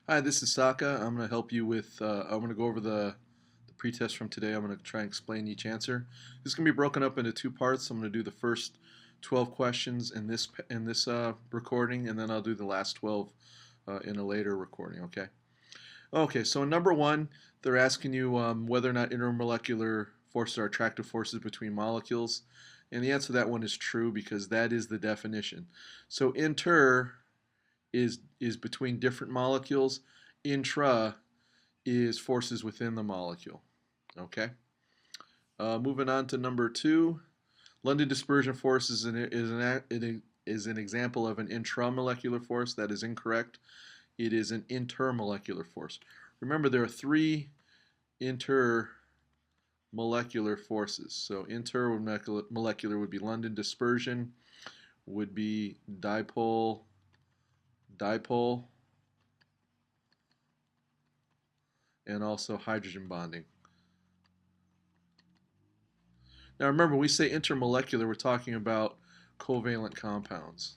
Hi, this is Saka. I'm going to help you with, I'm going to go over the pretest from today. I'm going to try and explain each answer. This is going to be broken up into two parts. I'm going to do the first 12 questions in this recording, and then I'll do the last 12 in a later recording, okay? Okay, so in number one, they're asking you whether or not intermolecular forces are attractive forces between molecules. And the answer to that one is true because that is the definition. So inter is between different molecules. Intra is forces within the molecule. Okay. Moving on to number two, London dispersion force is an example of an intramolecular force. That is incorrect. It is an intermolecular force. Remember, there are three intermolecular forces. So intermolecular would be London dispersion, would be dipole, dipole, and also hydrogen bonding. Now remember, when we say intermolecular, we're talking about covalent compounds.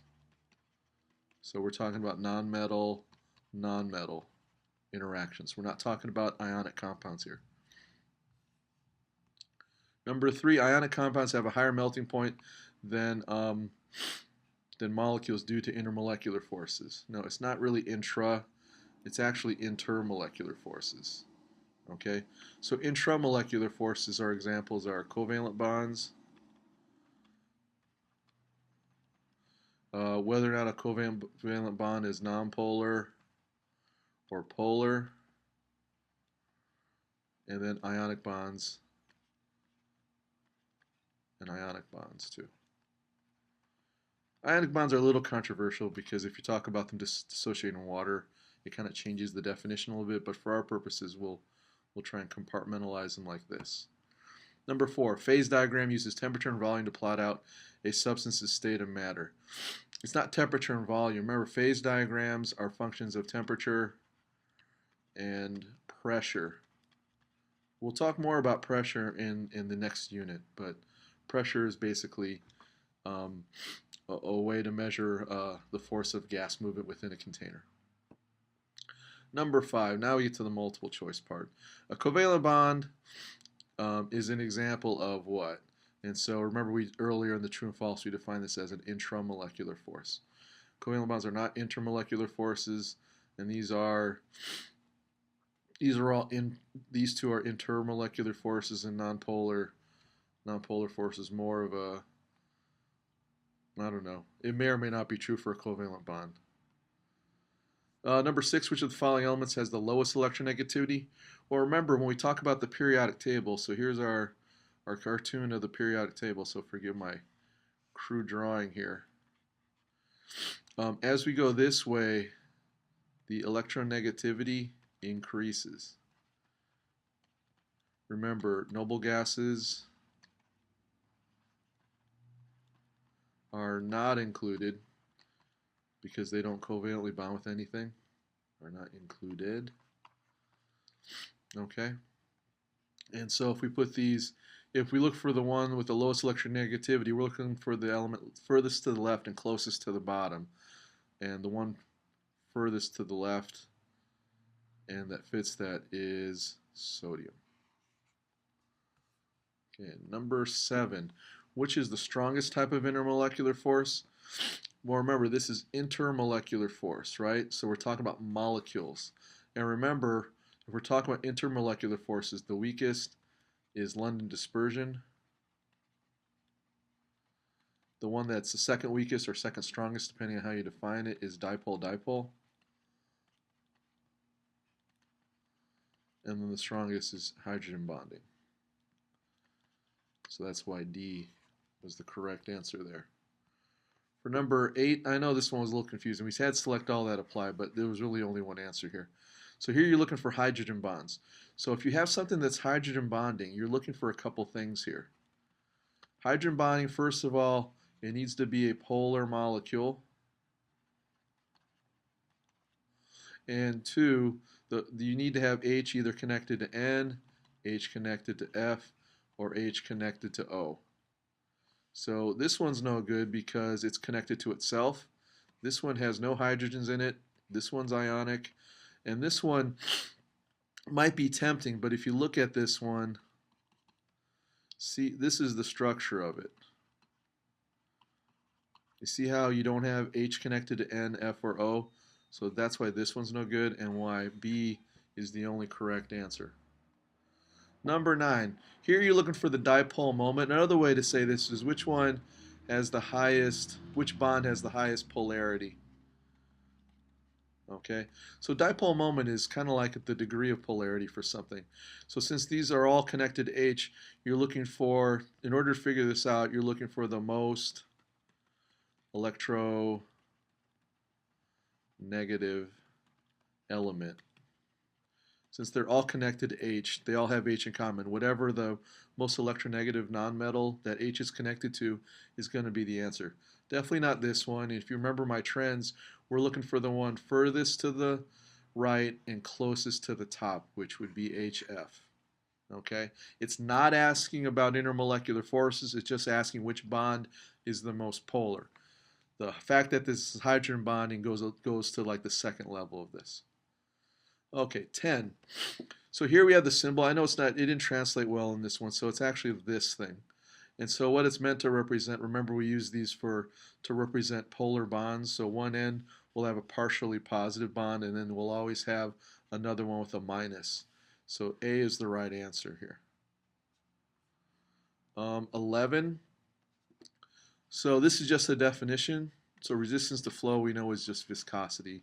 So we're talking about non-metal interactions. We're not talking about ionic compounds here. Number three, ionic compounds have a higher melting point than molecules due to intermolecular forces. No, it's not really intra, it's actually intermolecular forces. Okay, so intramolecular forces are examples are covalent bonds, whether or not a covalent bond is nonpolar or polar, and then ionic bonds and ionic bonds too. Ionic bonds are a little controversial because if you talk about them dissociating water, it kind of changes the definition a little bit, but for our purposes, we'll try and compartmentalize them like this. Number four, phase diagram uses temperature and volume to plot out a substance's state of matter. It's not temperature and volume. Remember, phase diagrams are functions of temperature and pressure. We'll talk more about pressure in the next unit, but pressure is basically a way to measure the force of gas movement within a container. Number five, now we get to the multiple choice part. A covalent bond is an example of what? And so remember, we earlier in the true and false we defined this as an intramolecular force. Covalent bonds are not intermolecular forces, and these are all these two are intermolecular forces, and nonpolar forces more of a, I don't know. It may or may not be true for a covalent bond. Number six, which of the following elements has the lowest electronegativity? Well, remember when we talk about the periodic table, so here's our cartoon of the periodic table, so forgive my crude drawing here. As we go this way, the electronegativity increases. Remember, noble gases are not included because they don't covalently bond with anything. Are not included. Okay? And so if we put these, if we look for the one with the lowest electronegativity, we're looking for the element furthest to the left and closest to the bottom. And the one furthest to the left and that fits that is sodium. Okay, number seven. Which is the strongest type of intermolecular force? Well, remember, this is intermolecular force, right? So we're talking about molecules. And remember, if we're talking about intermolecular forces, the weakest is London dispersion. The one that's the second weakest or second strongest, depending on how you define it, is dipole-dipole. And then the strongest is hydrogen bonding. So that's why D was the correct answer there. For number eight, I know this one was a little confusing. We had select all that apply, but there was really only one answer here. So here you're looking for hydrogen bonds. So if you have something that's hydrogen bonding, you're looking for a couple things here. Hydrogen bonding, first of all, it needs to be a polar molecule. And two, you need to have H either connected to N, H connected to F, or H connected to O. So this one's no good because it's connected to itself. This one has no hydrogens in it. This one's ionic. And this one might be tempting, but if you look at this one, see, this is the structure of it. You see how you don't have H connected to N, F, or O? So that's why this one's no good and why B is the only correct answer. Number 9. Here you're looking for the dipole moment. Another way to say this is which bond has the highest polarity. Okay, so dipole moment is kind of like the degree of polarity for something. So since these are all connected to H, you're looking for, in order to figure this out, you're looking for the most electronegative element. Since they're all connected to H, they all have H in common. Whatever the most electronegative nonmetal that H is connected to is going to be the answer. Definitely not this one. If you remember my trends, we're looking for the one furthest to the right and closest to the top, which would be HF. Okay? It's not asking about intermolecular forces, it's just asking which bond is the most polar. The fact that this is hydrogen bonding goes to like the second level of this. Okay, 10. So here we have the symbol. I know it didn't translate well in this one, so it's actually this thing. And so what it's meant to represent, remember we use these to represent polar bonds. So one end will have a partially positive bond, and then we'll always have another one with a minus. So A is the right answer here. 11. So this is just a definition. So resistance to flow we know is just viscosity.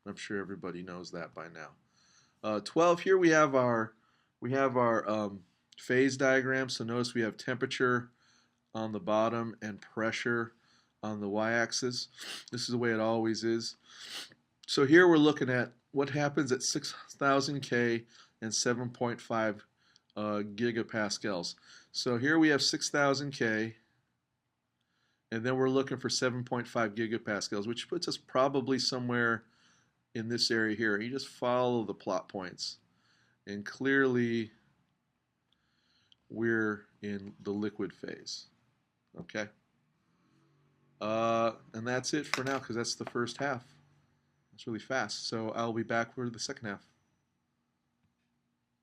I'm sure everybody knows that by now. 12, here we have our phase diagram. So notice we have temperature on the bottom and pressure on the y-axis. This is the way it always is. So here we're looking at what happens at 6,000 K and 7.5 gigapascals. So here we have 6,000 K, and then we're looking for 7.5 gigapascals, which puts us probably somewhere in this area here. You just follow the plot points, and clearly we're in the liquid phase. Okay, and that's it for now because that's the first half. It's really fast. So I'll be back for the second half.